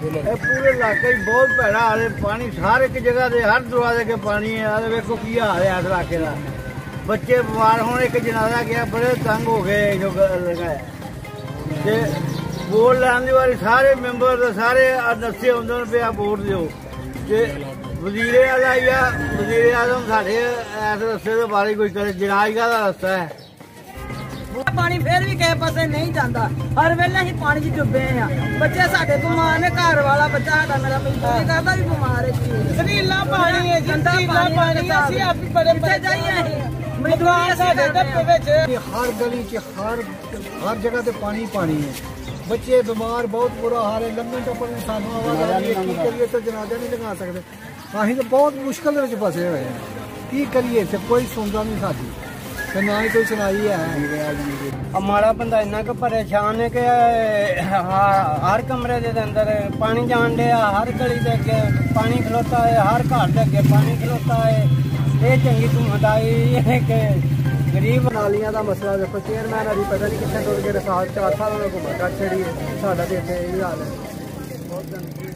पूरे इलाके बहुत भैड़ा हाल है। पानी हर एक जगह से हर दरवाजे के पानी है। देखो की हाल है इस इलाके का। बच्चे बीमार होने एक जनाजा गया बड़े तंग हो गए जो लगाए वोट लैन की बारी सारे मैंबर सारे दस्से आते पे वोट दो वजीरे आला या वजीरे आजम साढ़े इस रस्ते के बारे कोई करे जनाजा का रस्ता है। पानी फिर भी किसी पासे नहीं जाता हर वेले ही पानी च डुबे हैं। बच्चे साडे बीमार ने घर वाला बच्चा साडा मेरा मजदूरी करदा भी बीमार है। सरीला पानी है गंदा पानी असि आप बड़े बड़े जाइए मजदूरी साडे डब्बे विच हर गली च हर जगह ते पानी पानी है। बच्चे बीमार बहुत बुरा हाल है। लम्बी टप्पन सानू आवाज आ रही है की करिए तो जनाजा नहीं लगा सकते। असीं तो बहुत मुश्किल विच फसे हुए हैं। की करिए इत्थे कोई सुनदा नहीं साडी ना ही कोई सुनाई है। हमारा बंदा इन्ना क परेशान है कि हर कमरे के अंदर पानी जान दिया। हर गली के अगे पानी खलोता है। हर घर के अगे पानी खलोता है। ये चंगी घूमत आई है कि गरीब नालियां का मसला देखो चेयरमैन अभी पता नहीं कितने टुट के 4 साल घूम कर छड़ी साडा तो इत्थे यही हाल है। बहुत गंदगी